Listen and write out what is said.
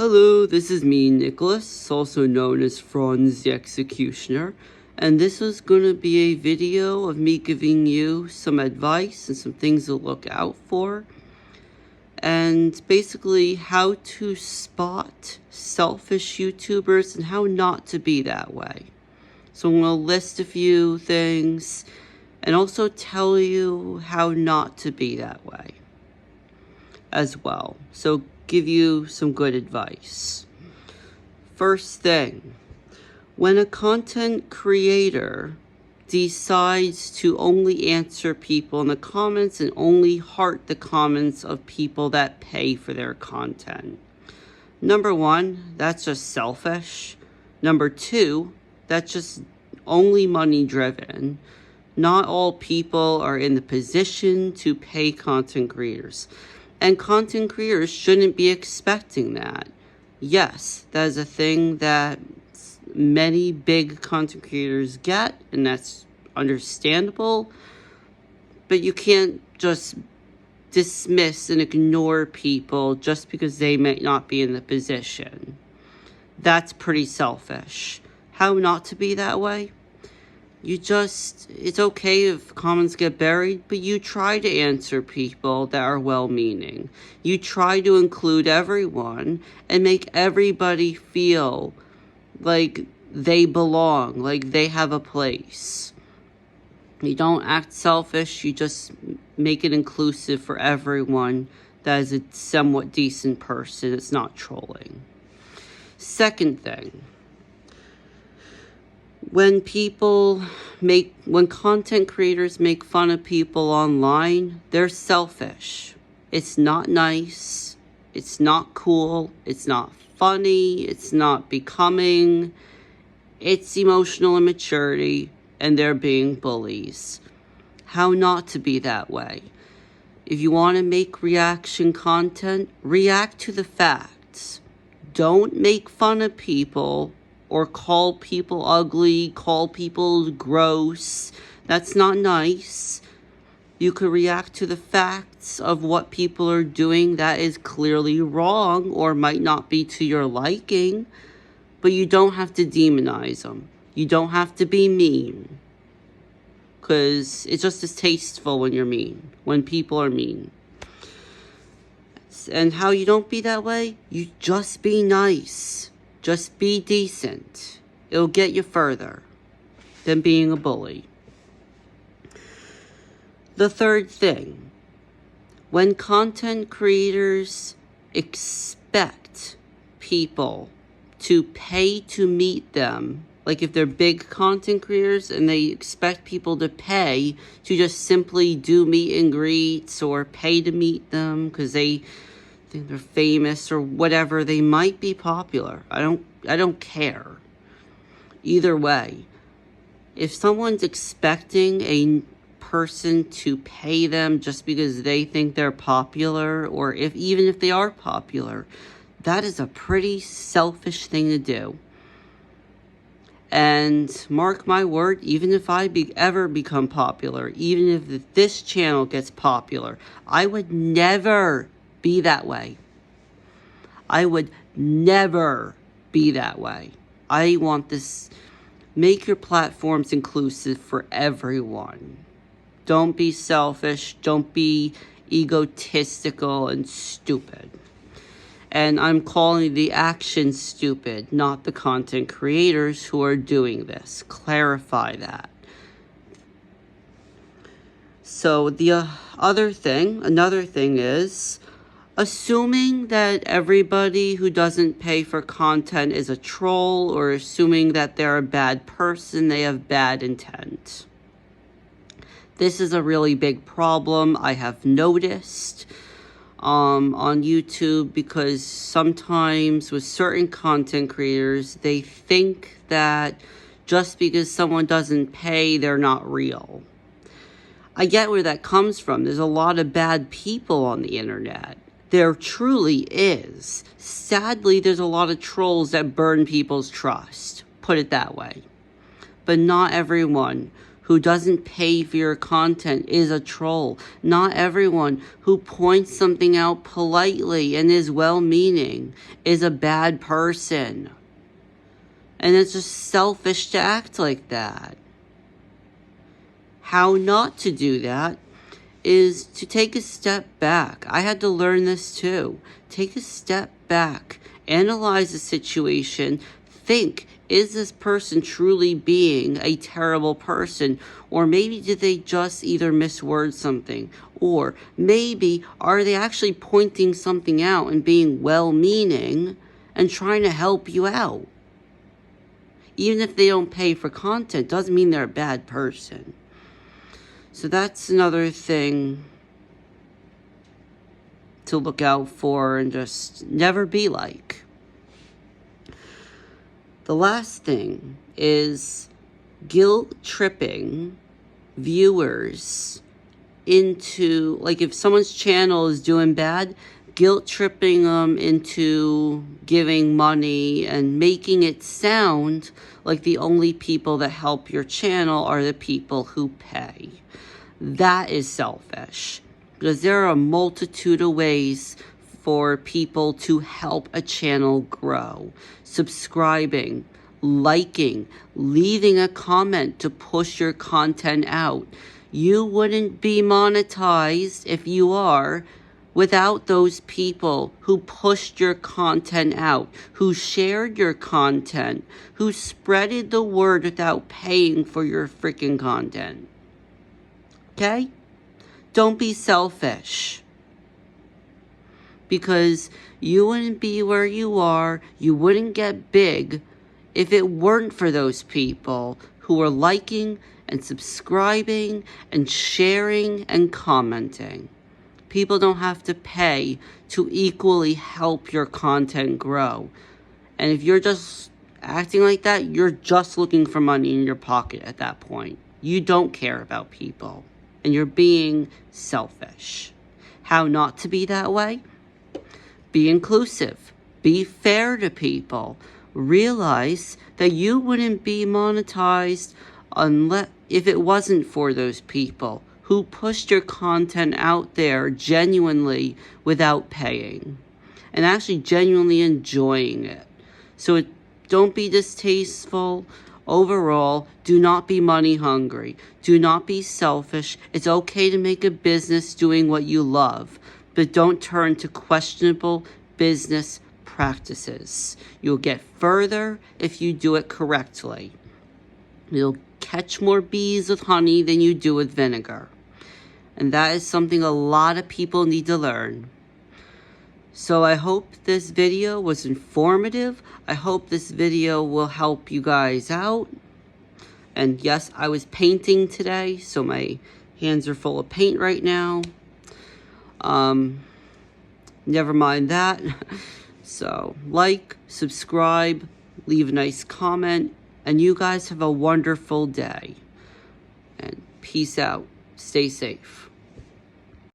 Hello, this is me, Nicholas, also known as Franz the Executioner, and this is going to be a video of me giving you some advice and some things to look out for, and basically how to spot selfish YouTubers and how not to be that way. So I'm going to list a few things and also tell you how not to be that way as well. So give you some good advice. First thing, when a content creator decides to only answer people in the comments and only heart the comments of people that pay for their content. Number one, that's just selfish. Number two, that's just only money driven. Not all people are in the position to pay content creators. And content creators shouldn't be expecting that. Yes, that is a thing that many big content creators get, and that's understandable. But you can't just dismiss and ignore people just because they may not be in the position. That's pretty selfish. How not to be that way? It's okay if comments get buried, but you try to answer people that are well-meaning. You try to include everyone and make everybody feel like they belong, like they have a place. You don't act selfish, you just make it inclusive for everyone that is a somewhat decent person. It's not trolling. Second thing. When content creators make fun of people online, they're selfish. It's not nice. It's not cool. It's not funny. It's not becoming. It's emotional immaturity, and they're being bullies. How not to be that way? If you want to make reaction content, react to the facts. Don't make fun of people or call people ugly, call people gross. That's not nice. You could react to the facts of what people are doing that is clearly wrong or might not be to your liking, but you don't have to demonize them. You don't have to be mean, because it's just distasteful when you're mean, when people are mean. And how you don't be that way? You just be nice. Just be decent. It'll get you further than being a bully. The third thing, when content creators expect people to pay to meet them, like if they're big content creators and they expect people to pay to just simply do meet and greets or pay to meet them because they think they're famous or whatever, they might be popular. I don't care. Either way, if someone's expecting a person to pay them just because they think they're popular, or even if they are popular, that is a pretty selfish thing to do. And mark my word, even if I ever become popular, even if this channel gets popular, I would never be that way. I would never be that way. I want this. Make your platforms inclusive for everyone. Don't be selfish. Don't be egotistical and stupid. And I'm calling the action stupid, not the content creators who are doing this. Clarify that. So another thing is assuming that everybody who doesn't pay for content is a troll, or assuming that they're a bad person, they have bad intent. This is a really big problem I have noticed on YouTube, because sometimes with certain content creators, they think that just because someone doesn't pay, they're not real. I get where that comes from. There's a lot of bad people on the internet. There truly is. Sadly, there's a lot of trolls that burn people's trust. Put it that way. But not everyone who who doesn't pay for your content is a troll. Not everyone who points something out politely and is well-meaning is a bad person. And it's just selfish to act like that. How not to do that is to take a step back. I had to learn this too. Take a step back. Analyze the situation. Think, is this person truly being a terrible person? Or maybe did they just either misword something? Or maybe are they actually pointing something out and being well-meaning and trying to help you out? Even if they don't pay for content, doesn't mean they're a bad person. So that's another thing to look out for and just never be like. The last thing is guilt-tripping viewers into, like if someone's channel is doing bad, guilt-tripping them into giving money and making it sound like the only people that help your channel are the people who pay. That is selfish, because there are a multitude of ways for people to help a channel grow. Subscribing, liking, leaving a comment to push your content out. You wouldn't be monetized if you are without those people who pushed your content out, who shared your content, who spreaded the word without paying for your freaking content. Okay? Don't be selfish. Because you wouldn't be where you are, you wouldn't get big if it weren't for those people who are liking and subscribing and sharing and commenting. People don't have to pay to equally help your content grow. And if you're just acting like that, you're just looking for money in your pocket at that point. You don't care about people. And you're being selfish. How not to be that way? Be inclusive. Be fair to people. Realize that you wouldn't be monetized if it wasn't for those people who pushed your content out there genuinely without paying. And actually genuinely enjoying it. So don't be distasteful. Overall, do not be money hungry. Do not be selfish. It's okay to make a business doing what you love, but don't turn to questionable business practices. You'll get further if you do it correctly. You'll catch more bees with honey than you do with vinegar. And that is something a lot of people need to learn. So I hope this video was informative. I hope this video will help you guys out. And yes, I was painting today, so my hands are full of paint right now. Never mind that. So like, subscribe, leave a nice comment, and you guys have a wonderful day. And peace out. Stay safe.